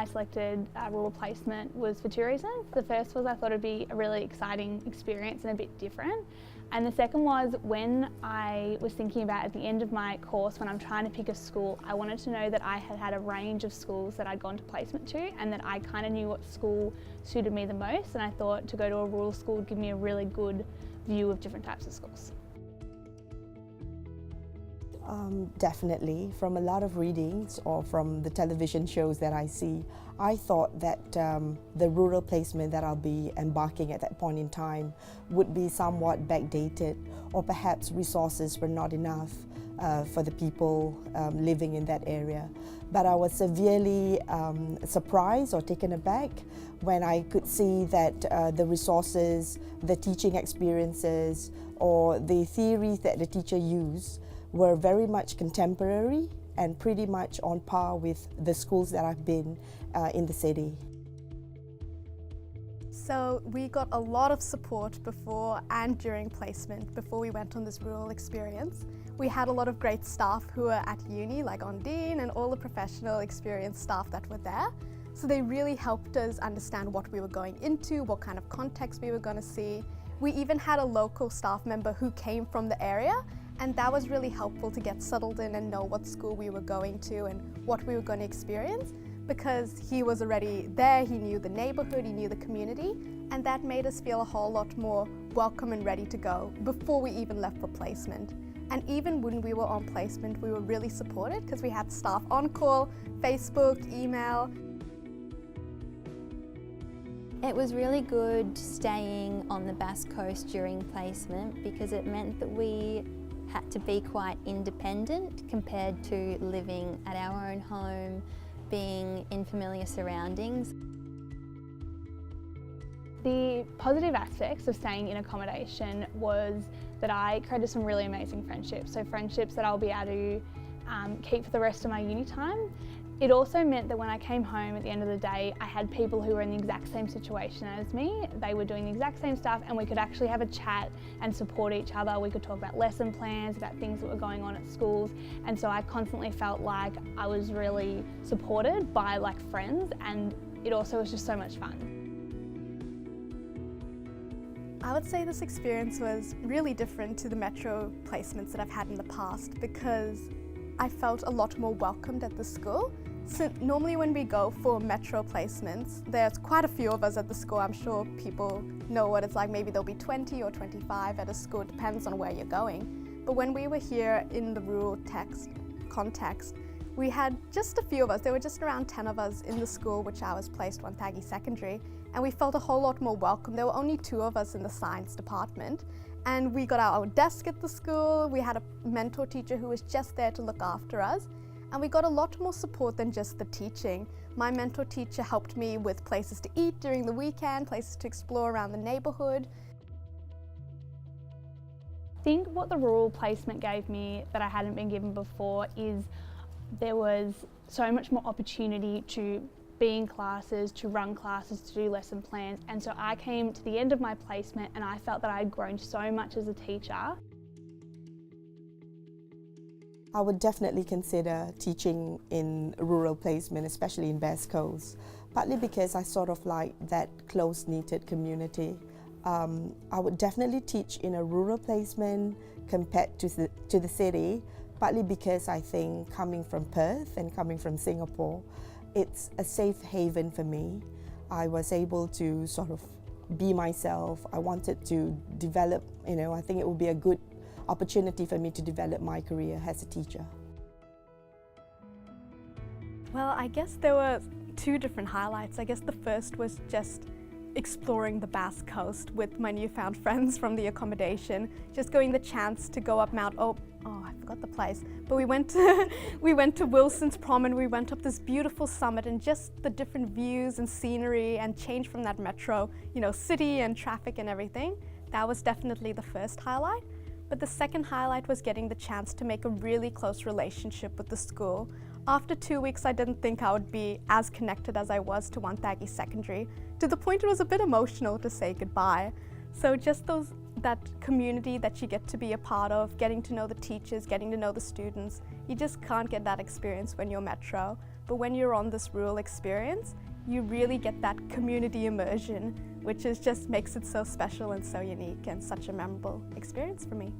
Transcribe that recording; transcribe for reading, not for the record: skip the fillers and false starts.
I selected rural placement was for two reasons. The first was I thought it'd be a really exciting experience and a bit different. And the second was when I was thinking about at the end of my course, when I'm trying to pick a school, I wanted to know that I had had a range of schools that I'd gone to placement to and that I kind of knew what school suited me the most, and I thought to go to a rural school would give me a really good view of different types of schools. Definitely. From a lot of readings or from the television shows that I see, I thought that the rural placement that I'll be embarking at that point in time would be somewhat backdated, or perhaps resources were not enough for the people living in that area. But I was severely surprised or taken aback when I could see that the resources, the teaching experiences, or the theories that the teacher used were very much contemporary and pretty much on par with the schools that I've been in the city. So we got a lot of support before and during placement, before we went on this rural experience. We had a lot of great staff who were at uni, like Ondine and all the professional experienced staff that were there. So they really helped us understand what we were going into, what kind of context we were going to see. We even had a local staff member who came from the area, and that was really helpful to get settled in and know what school we were going to and what we were going to experience, because he was already there, he knew the neighbourhood, he knew the community, and that made us feel a whole lot more welcome and ready to go before we even left for placement. And even when we were on placement, we were really supported because we had staff on call, Facebook, email. It was really good staying on the Bass Coast during placement because it meant that we had to be quite independent compared to living at our own home, being in familiar surroundings. The positive aspects of staying in accommodation was that I created some really amazing friendships, so friendships that I'll be able to keep for the rest of my uni time. It also meant that when I came home at the end of the day, I had people who were in the exact same situation as me. They were doing the exact same stuff, and we could actually have a chat and support each other. We could talk about lesson plans, about things that were going on at schools, and so I constantly felt like I was really supported by friends, and it also was just so much fun. I would say this experience was really different to the metro placements that I've had in the past because I felt a lot more welcomed at the school. So normally when we go for metro placements, there's quite a few of us at the school. I'm sure people know what it's like. Maybe there'll be 20 or 25 at a school, it depends on where you're going. But when we were here in the rural context, we had just a few of us. There were just around 10 of us in the school, which I was placed Wonthaggi Secondary, and we felt a whole lot more welcome. There were only 2 of us in the science department, and we got our own desk at the school. We had a mentor teacher who was just there to look after us, and we got a lot more support than just the teaching. My mentor teacher helped me with places to eat during the weekend, places to explore around the neighbourhood. I think what the rural placement gave me that I hadn't been given before is there was so much more opportunity to be in classes, to run classes, to do lesson plans, and so I came to the end of my placement and I felt that I had grown so much as a teacher. I would definitely consider teaching in rural placement, especially in Bass Coast, partly because I sort of like that close-knitted community. I would definitely teach in a rural placement compared to the city, partly because I think coming from Perth and coming from Singapore, it's a safe haven for me. I was able to sort of be myself. I wanted to develop, I think it would be a good opportunity for me to develop my career as a teacher. Well, I guess there were 2 different highlights. I guess the first was just exploring the Bass Coast with my newfound friends from the accommodation, just going the chance to go up I forgot the place, but we went to Wilson's Prom and we went up this beautiful summit, and just the different views and scenery and change from that metro, city and traffic and everything. That was definitely the first highlight. But the second highlight was getting the chance to make a really close relationship with the school. After 2 weeks, I didn't think I would be as connected as I was to Wonthaggi Secondary, to the point it was a bit emotional to say goodbye. So just that community that you get to be a part of, getting to know the teachers, getting to know the students, you just can't get that experience when you're metro. but when you're on this rural experience, you really get that community immersion, which just makes it so special and so unique and such a memorable experience for me.